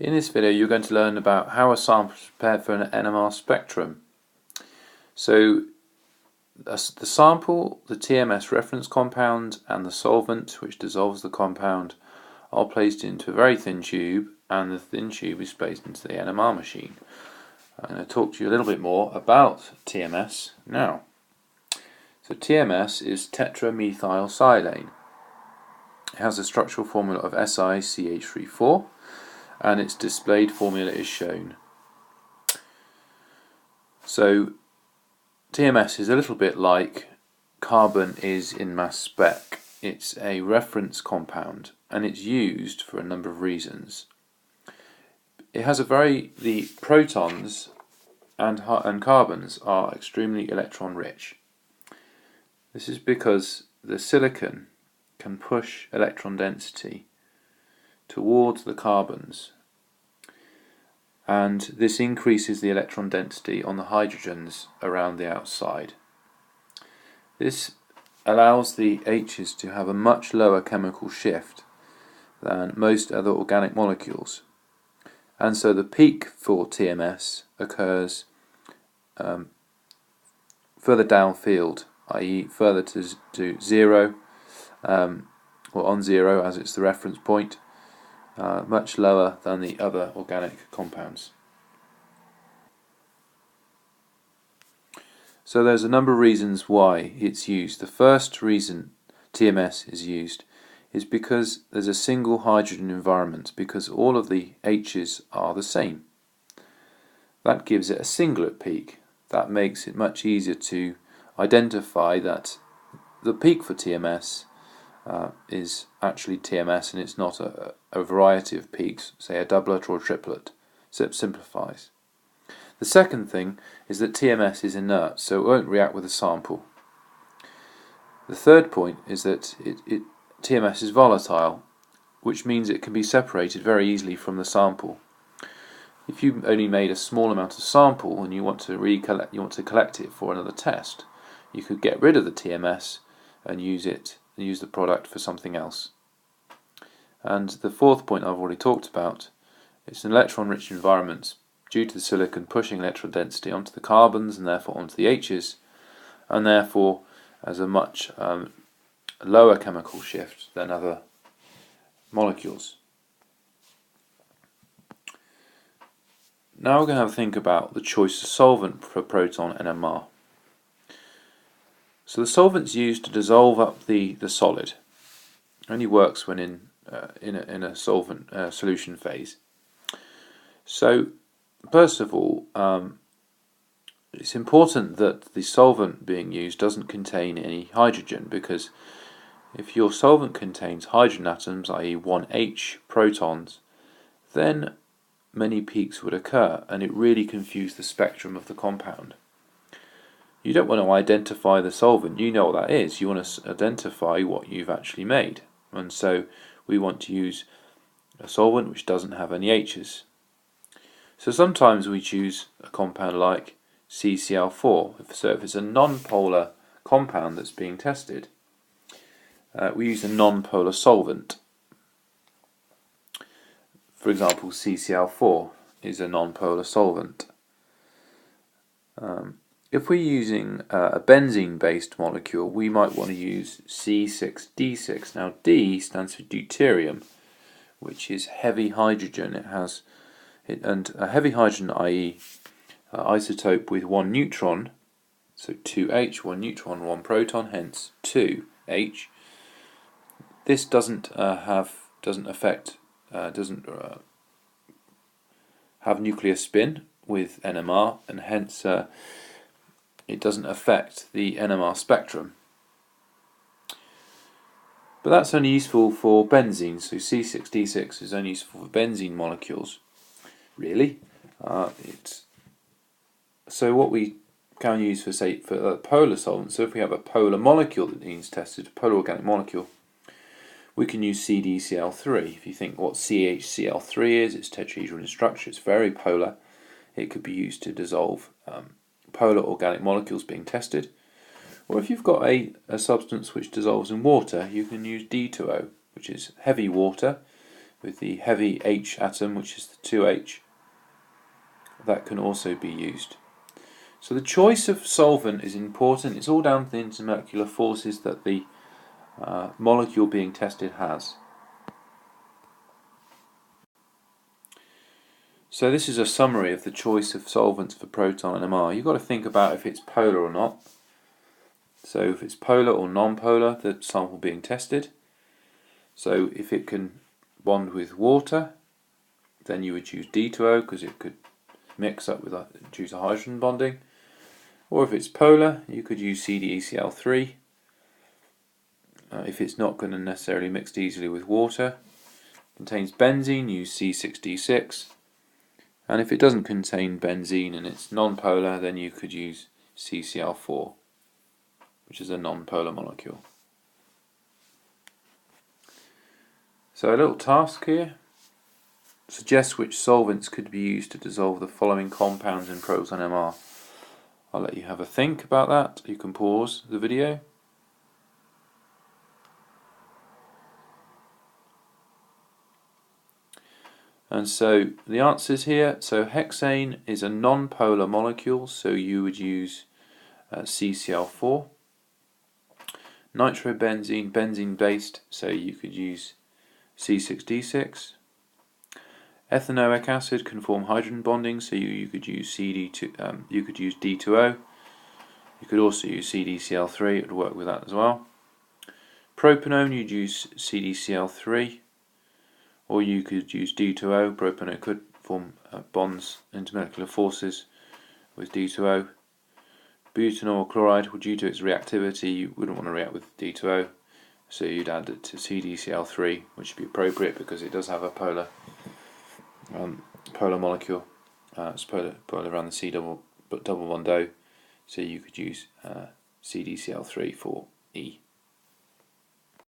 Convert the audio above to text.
In this video you're going to learn about how a sample is prepared for an NMR spectrum. So the sample, the TMS reference compound and the solvent which dissolves the compound are placed into a very thin tube, and the thin tube is placed into the NMR machine. I'm going to talk to you a little bit more about TMS now. So TMS is tetramethylsilane. It has a structural formula of SiCH34 and its displayed formula is shown. So TMS is a little bit like carbon is in mass spec. It's a reference compound and it's used for a number of reasons. It has the protons and carbons are extremely electron rich. This is because the silicon can push electron density towards the carbons, and this increases the electron density on the hydrogens around the outside. This allows the H's to have a much lower chemical shift than most other organic molecules, and so the peak for TMS occurs further downfield, i.e. further to zero, or on zero as it's the reference point, much lower than the other organic compounds. So there's a number of reasons why it's used. The first reason TMS is used is because there's a single hydrogen environment, because all of the H's are the same. That gives it a singlet peak. That makes it much easier to identify that the peak for TMS is actually TMS, and it's not a variety of peaks, say a doublet or a triplet. So it simplifies. The second thing is that TMS is inert, so it won't react with a sample. The third point is that TMS is volatile, which means it can be separated very easily from the sample. If you only made a small amount of sample and you want to collect it for another test, you could get rid of the TMS and use the product for something else. And the fourth point I've already talked about, it's an electron-rich environment due to the silicon pushing electron density onto the carbons and therefore onto the H's, and therefore has a much lower chemical shift than other molecules. Now we're going to have a think about the choice of solvent for proton NMR. So the solvent's used to dissolve up the solid. It only works when in a solvent solution phase. So first of all, it's important that the solvent being used doesn't contain any hydrogen, because if your solvent contains hydrogen atoms, i.e. 1H protons, then many peaks would occur and it really confused the spectrum of the compound. You don't want to identify the solvent, you know what that is, you want to identify what you've actually made, and so we want to use a solvent which doesn't have any H's. So sometimes we choose a compound like CCl4, so if it's a non-polar compound that's being tested, we use a non-polar solvent. For example, CCl4 is a non-polar solvent. If we're using a benzene-based molecule, we might want to use C6D6. Now D stands for deuterium, which is heavy hydrogen. And a heavy hydrogen, i.e. Isotope with one neutron, so 2H, one neutron, one proton, hence 2H. This doesn't have nuclear spin with NMR, and hence it doesn't affect the NMR spectrum. But that's only useful for benzene, so C6D6 is only useful for benzene molecules, really. So what we can use for polar solvents, so if we have a polar molecule that needs tested, a polar organic molecule, we can use CDCl3. If you think what CHCl3 is, it's tetrahedral in structure, it's very polar. It could be used to dissolve polar organic molecules being tested. Or if you've got a substance which dissolves in water, you can use D2O, which is heavy water, with the heavy H atom, which is the 2H. That can also be used. So the choice of solvent is important. It's all down to the intermolecular forces that the molecule being tested has. So this is a summary of the choice of solvents for proton and NMR. You've got to think about if it's polar or not. So if it's polar or non-polar, the sample being tested. So if it can bond with water, then you would choose D2O because it could mix up with due to hydrogen bonding. Or if it's polar, you could use CdECl3. If it's not going to necessarily mix easily with water, contains benzene, use C6D6. And if it doesn't contain benzene and it's non-polar, then you could use CCl4, which is a non-polar molecule. So a little task here. Suggest which solvents could be used to dissolve the following compounds in proton NMR. I'll let you have a think about that. You can pause the video. And so the answers here, so hexane is a non-polar molecule, so you would use CCl4. Nitrobenzene, benzene based, so you could use C6D6. Ethanoic acid can form hydrogen bonding, so you could use you could use D2O. You could also use CdCl3, it would work with that as well. Propanone, you'd use CdCl3, or you could use D2O. Propanone could form bonds, intermolecular forces with D2O. Butanol chloride, well, due to its reactivity, you wouldn't want to react with D2O, so you'd add it to CdCl3, which would be appropriate because it does have a polar molecule. It's polar around the C double bond O, so you could use CdCl3 for E.